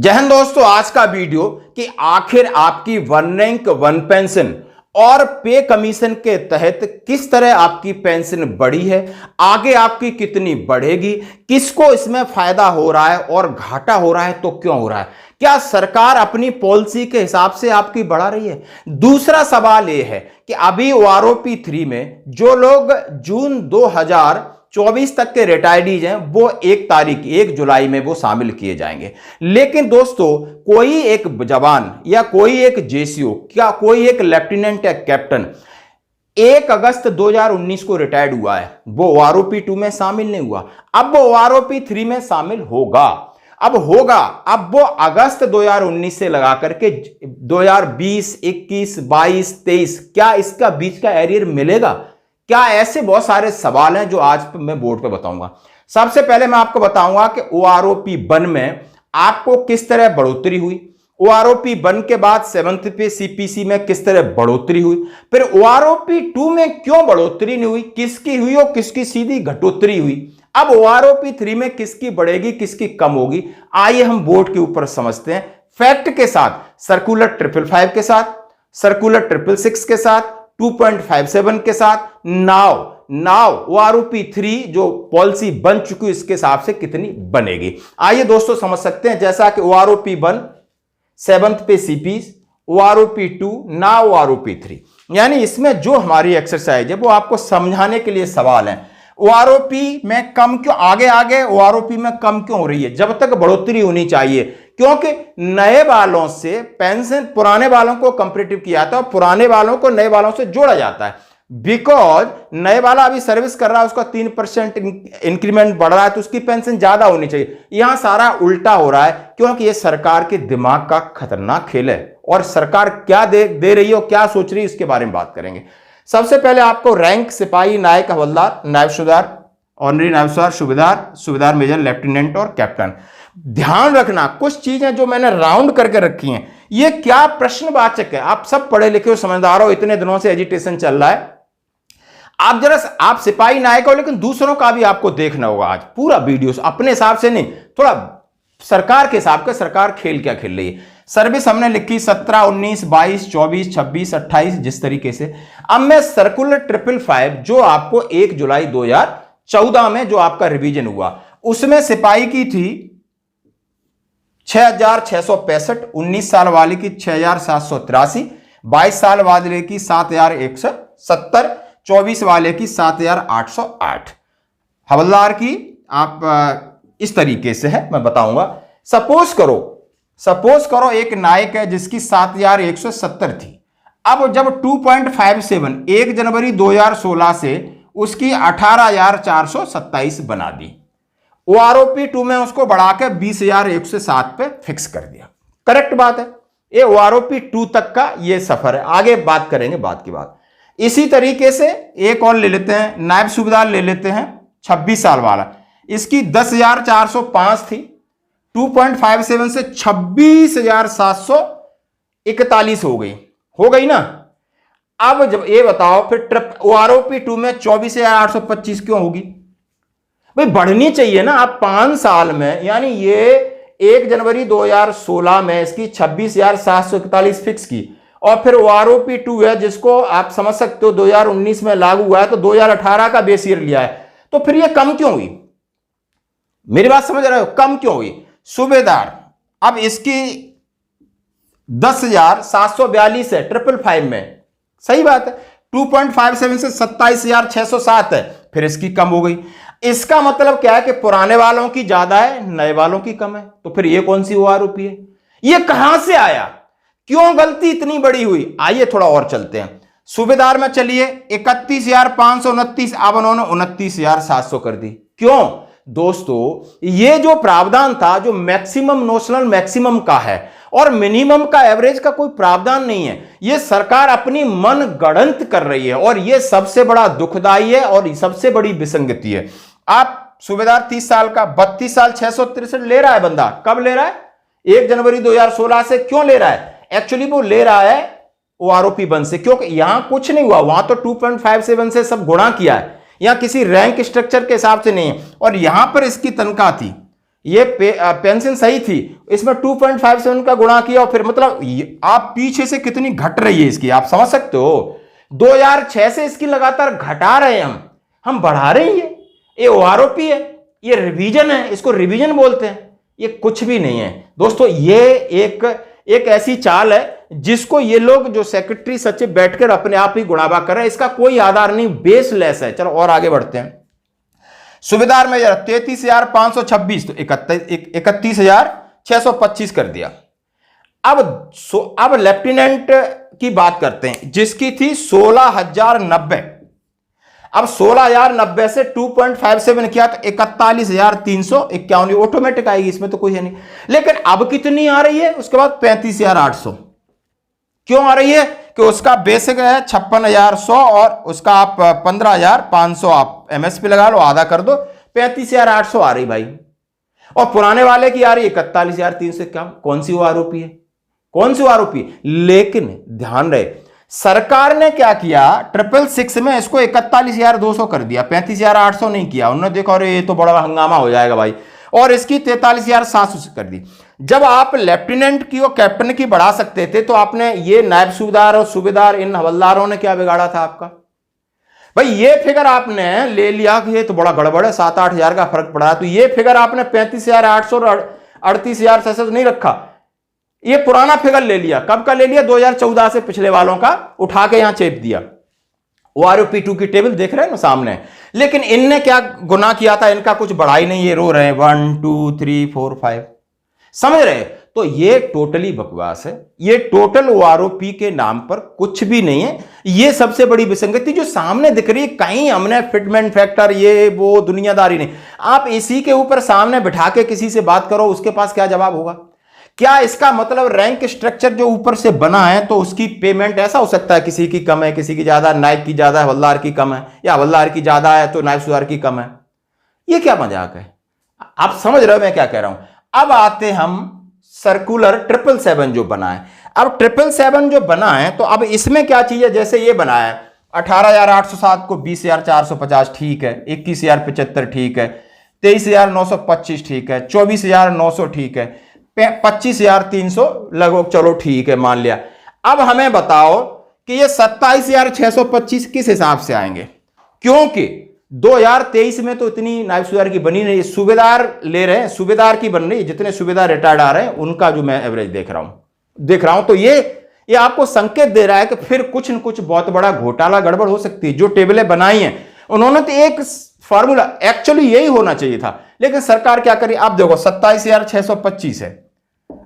जय हिंद दोस्तों। आज का वीडियो कि आखिर आपकी वन रैंक वन पेंशन और पे कमीशन के तहत किस तरह आपकी पेंशन बढ़ी है, आगे आपकी कितनी बढ़ेगी, किसको इसमें फायदा हो रहा है और घाटा हो रहा है तो क्यों हो रहा है, क्या सरकार अपनी पॉलिसी के हिसाब से आपकी बढ़ा रही है। दूसरा सवाल यह है कि अभी OROP 3 में जो लोग जून 2024 तक के रिटायर्डीज हैं वो 1 जुलाई में वो शामिल किए जाएंगे। लेकिन दोस्तों कोई एक जवान या कोई एक JCO क्या कोई एक लेफ्टिनेंट या कैप्टन 1 अगस्त 2019 को रिटायर्ड हुआ है, वो OROP 2 में शामिल नहीं हुआ, अब वो OROP 3 में शामिल होगा। अब वो अगस्त 2019 से लगा करके 2020, 21, 22, 23 क्या इसका बीच का एरियर मिलेगा? क्या ऐसे बहुत सारे सवाल हैं जो आज मैं बोर्ड पे बताऊंगा। सबसे पहले मैं आपको बताऊंगा कि OROP 1 में आपको किस तरह बढ़ोतरी हुई, OROP 1 के बाद 7th पे CPC में किस तरह बढ़ोतरी हुई, फिर OROP 2 में क्यों बढ़ोतरी नहीं हुई, किसकी हुई और किसकी सीधी घटोतरी हुई। अब OROP 3 में किसकी बढ़ेगी किसकी कम होगी, आइए हम बोर्ड के ऊपर समझते हैं फैक्ट के साथ, सर्कुलर 555 के साथ, सर्कुलर 666 के साथ, 2.57 के साथ, नाउ OROP 3 जो पॉलिसी बन चुकी है इसके हिसाब से कितनी बनेगी। आइए दोस्तों समझ सकते हैं। जैसा कि OROP 1 7th पे CPs, OROP 2 नाउ OROP 3, यानी इसमें जो हमारी एक्सरसाइज है वो आपको समझाने के लिए सवाल है। OROP में कम क्यों आगे OROP में कम क्यों हो रही है जब तक बढ़ोतरी होनी चाहिए, क्योंकि नए वालों से पेंशन पुराने वालों को कंपैरेटिव किया जाता है और पुराने वालों को नए वालों से जोड़ा जाता है। बिकॉज नए वाला अभी सर्विस कर रहा है उसका 3% इंक्रीमेंट बढ़ रहा है तो उसकी पेंशन ज्यादा होनी चाहिए। यहां सारा उल्टा हो रहा है क्योंकि यह सरकार के दिमाग का खतरनाक खेल है और सरकार क्या दे रही है और क्या सोच रही है इसके बारे में बात करेंगे। सबसे पहले आपको रैंक सिपाही, नायक, हवलदार, नायब सूबेदार, ऑनरी नायब सूबेदार, सूबेदार, सूबेदार मेजर, लेफ्टिनेंट और कैप्टन। ध्यान रखना कुछ चीजें जो मैंने राउंड करके रखी हैं ये क्या प्रश्नवाचक है। आप सब पढ़े लिखे हो, समझदार हो, इतने दिनों से एजुटेशन चल रहा है। आप सिपाही नायक हो लेकिन दूसरों का भी आपको देखना होगा। आज पूरा वीडियो अपने हिसाब से नहीं, थोड़ा सरकार के हिसाब का, सरकार खेल क्या खेल रही है। सर्विस हमने लिखी 17, 19, 22, 24, 26, 28 जिस तरीके से। अब मैं सर्कुलर 555 जो आपको 1 जुलाई 2014 में जो आपका रिवीजन हुआ उसमें सिपाही की थी 6,665, 19 साल वाले की 6,783, 22 साल वाले की 7,170, 24 वाले की 7,808। हवलदार की आप इस तरीके से है, मैं बताऊंगा। सपोज करो एक नायक है जिसकी 7,170 थी। अब जब 2.57 1 जनवरी 2016 से उसकी 18,427 बना दी, OROP 2 में उसको बढ़ाकर 20,107 पे फिक्स कर दिया। करेक्ट बात है, ये OROP 2 तक का ये सफर है, आगे बात करेंगे बात की बात। इसी तरीके से एक और ले लेते हैं, नायब सूबेदार ले लेते हैं 26 साल वाला, इसकी 10,405 थी, 2.57 से 26,741 हो गई ना। अब जब ये बताओ फिर OROP 2 में 24,825 क्यों होगी भाई? बढ़नी चाहिए ना। आप 5 साल में, यानी ये 1 जनवरी 2016 में इसकी 26,741 फिक्स की और फिर OROP 2 है जिसको आप समझ सकते हो 2019 में लागू हुआ है तो 2018 का बेस ईयर लिया है, तो फिर ये कम क्यों हुई? मेरी बात समझ रहे हो, कम क्यों हुई? सूबेदार अब इसकी 10,742 है 555 में, सही बात है। 2.57 से 27,607 है, फिर इसकी कम हो गई। इसका मतलब क्या है कि पुराने वालों की ज्यादा है, नए वालों की कम है, तो फिर ये कौन सी OROP है? ये कहां से आया, क्यों गलती इतनी बड़ी हुई? आइए थोड़ा और चलते हैं। सूबेदार में चलिए 31,529, अब उन्होंने 29,700 कर दी। क्यों दोस्तों? ये जो प्रावधान था जो मैक्सिमम नोशनल मैक्सिमम का है और मिनिमम का एवरेज का कोई प्रावधान नहीं है, ये सरकार अपनी मन गढ़ंत कर रही है और ये सबसे बड़ा दुखदाई है और सबसे बड़ी विसंगति है। आप सूबेदार 30 साल का 32,663 ले रहा है बंदा, कब ले रहा है? 1 जनवरी 2016 से। क्यों ले रहा है? एक्चुअली वो ले रहा है OROP 1 से, क्योंकि यहां कुछ नहीं हुआ, वहां तो 2.57 से सब गुणा किया है, यहां किसी रैंक स्ट्रक्चर के हिसाब से नहीं है। और यहां पर इसकी तनख्वाह थी ये पेंशन सही थी, इसमें 2.57 का गुणा किया और फिर मतलब आप पीछे से कितनी घट रही है इसकी, आप समझ सकते हो। 2006 से इसकी लगातार घटा रहे हैं हम बढ़ा रहे हैं। ये ओआरओपी है, ये रिवीजन है, इसको रिवीजन बोलते हैं, ये कुछ भी नहीं है दोस्तों। ये एक ऐसी चाल है जिसको ये लोग जो सेक्रेटरी सचिव बैठकर अपने आप ही गुणाबा कर रहे हैं, इसका कोई आधार नहीं, बेसलेस है। चलो और आगे बढ़ते हैं। सुबेदार में 33,526 तो 31,625 कर दिया। अब लेफ्टिनेंट की बात करते हैं जिसकी थी 16,090। अब 16,090 से 2.57 किया तो 41,351 ऑटोमेटिक आएगी, इसमें तो कोई है नहीं। लेकिन अब कितनी आ रही है उसके बाद 35,800। क्यों आ रही है कि उसका बेसिक है 56,100 और उसका आप 15,500 आप एमएसपी लगा लो, आधा कर दो, 35,800 आ रही भाई। और पुराने वाले की आ रही है 41,351। कौन सी वो आरोपी है, कौन सी वो आरोपी। लेकिन ध्यान रहे सरकार ने क्या किया, 666 में इसको 41,200 कर दिया, 35,800 नहीं किया। उन्होंने देखा अरे ये तो बड़ा हंगामा हो जाएगा भाई, और इसकी 43,700 कर दी। जब आप लेफ्टिनेंट की और कैप्टन की बढ़ा सकते थे तो आपने ये नायब सूबेदार और सूबेदार इन हवलदारों ने क्या बिगाड़ा था आपका भाई। ये फिगर आपने ले लिया कि ये तो बड़ा गड़बड़ है, 7-8 हजार का फर्क पड़ा, तो ये फिगर आपने 35,800 और 38,600 नहीं रखा, ये पुराना फिगर ले लिया। कब का ले लिया, 2014 से पिछले वालों का उठा के यहां चेप दिया। OROP2 की टेबल देख रहे हैं ना सामने। लेकिन इनने क्या गुनाह किया था, इनका कुछ बढ़ा ही नहीं, ये रो रहे हैं 1 2 3 4 5, समझ रहे। तो ये टोटली बकवास है, ये टोटल OROP के नाम पर कुछ भी नहीं है। ये सबसे बड़ी विसंगति जो सामने दिख रही है, कहीं हमने फिटमेंट फैक्टर ये वो दुनियादारी नहीं। आप इसी के ऊपर सामने बिठा के किसी से बात करो, उसके पास क्या जवाब होगा। क्या इसका मतलब रैंक स्ट्रक्चर जो ऊपर से बना है तो उसकी पेमेंट ऐसा हो सकता है किसी की कम है, किसी की ज्यादा, नायब की ज्यादा है, हवलदार की कम है, या हवलदार की ज्यादा है तो नायब सूबेदार की कम है। ये क्या मजाक है, आप समझ रहे हो मैं क्या कह रहा हूं। अब आते हम सर्कुलर 777 जो बना है। अब 777 जो बना है तो अब इसमें क्या चीज है, जैसे ये बना है 18,807 को 20,450 ठीक है, 21,075 ठीक है, 23,925 ठीक है, 24,900 ठीक है, 25,300 लगभग, चलो ठीक है मान लिया। अब हमें बताओ कि ये 27,625 किस हिसाब से आएंगे, क्योंकि 2023 में तो इतनी नायब सूबेदार की बनी नहीं, सूबेदार ले रहे हैं, सूबेदार की बन रही है, जितने सूबेदार रिटायर्ड आ रहे हैं उनका जो मैं एवरेज देख रहा हूं तो ये आपको संकेत दे रहा है कि फिर कुछ न कुछ बहुत बड़ा घोटाला गड़बड़ हो सकती है। जो टेबलें बनाई हैं उन्होंने तो एक फॉर्मूला, एक्चुअली यही होना चाहिए था, लेकिन सरकार क्या करी। आप देखो 27,625 है,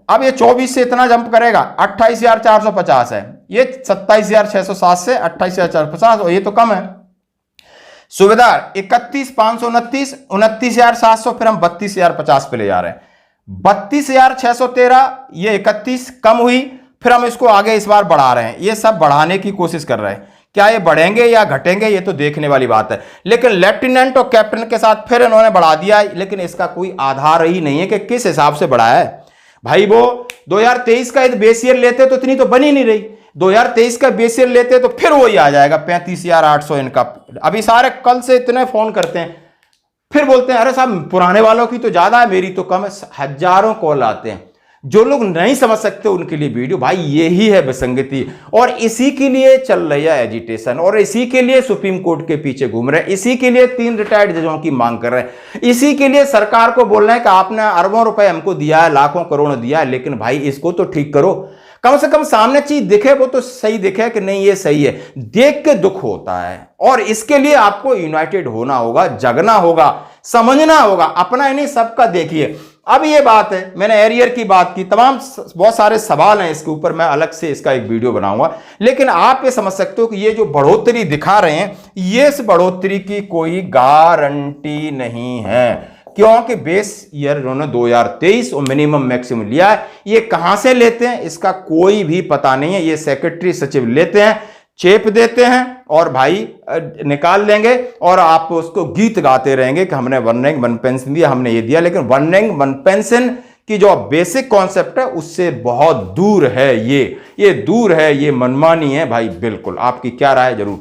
अब ये 24 से इतना जंप करेगा 28,450 है, ये 27,607 से 28,450, और ये तो कम है। सूबेदार 31,529, 29,700, फिर हम 32,050 पे ले जा रहे हैं, 32,613, ये 31 कम हुई, फिर हम इसको आगे इस बार बढ़ा रहे हैं। ये सब बढ़ाने की कोशिश कर रहे हैं, क्या ये बढ़ेंगे या घटेंगे ये तो देखने वाली बात है। लेकिन लेफ्टिनेंट और कैप्टन के साथ फिर इन्होंने बढ़ा दिया, लेकिन इसका कोई आधार ही नहीं है कि किस हिसाब से बढ़ाया है भाई। वो 2023 का बेस ईयर लेते तो इतनी तो बनी नहीं रही, 2023 का बेस ईयर लेते तो फिर वही आ जाएगा 35,800 इनका। अभी सारे कल से इतने फोन करते हैं, फिर बोलते हैं अरे साहब पुराने वालों की तो ज्यादा है, मेरी तो कम है। हजारों कॉल आते हैं। जो लोग नहीं समझ सकते उनके लिए वीडियो भाई यही है विसंगति, और इसी के लिए चल रही है एजिटेशन, और इसी के लिए सुप्रीम कोर्ट के पीछे घूम रहे हैं, इसी के लिए 3 रिटायर्ड जजों की मांग कर रहे हैं, इसी के लिए सरकार को बोल रहे हैं कि आपने अरबों रुपए हमको दिया है, लाखों करोड़ दिया है, लेकिन भाई इसको तो ठीक करो, कम से कम सामने चीज दिखे, वो तो सही दिखे कि नहीं ये सही है। देख के दुख होता है, और इसके लिए आपको यूनाइटेड होना होगा, जगना होगा, समझना होगा, अपना ही नहीं सबका देखिए। अब ये बात है, मैंने एरियर की बात की, तमाम बहुत सारे सवाल हैं इसके ऊपर, मैं अलग से इसका एक वीडियो बनाऊंगा। लेकिन आप ये समझ सकते हो कि ये जो बढ़ोतरी दिखा रहे हैं, ये इस बढ़ोतरी की कोई गारंटी नहीं है, क्योंकि बेस ईयर इन्होंने 2023 और मिनिमम मैक्सिमम लिया है। ये कहां से लेते हैं इसका कोई भी पता नहीं है। ये सेक्रेटरी सचिव लेते हैं, चेप देते हैं और भाई निकाल लेंगे, और आप उसको गीत गाते रहेंगे कि हमने 1 रैंक 1 पेंशन दिया, हमने ये दिया। लेकिन 1 रैंक 1 पेंशन की जो बेसिक कॉन्सेप्ट है उससे बहुत दूर है, ये दूर है, ये मनमानी है भाई। बिल्कुल आपकी क्या राय है जरूर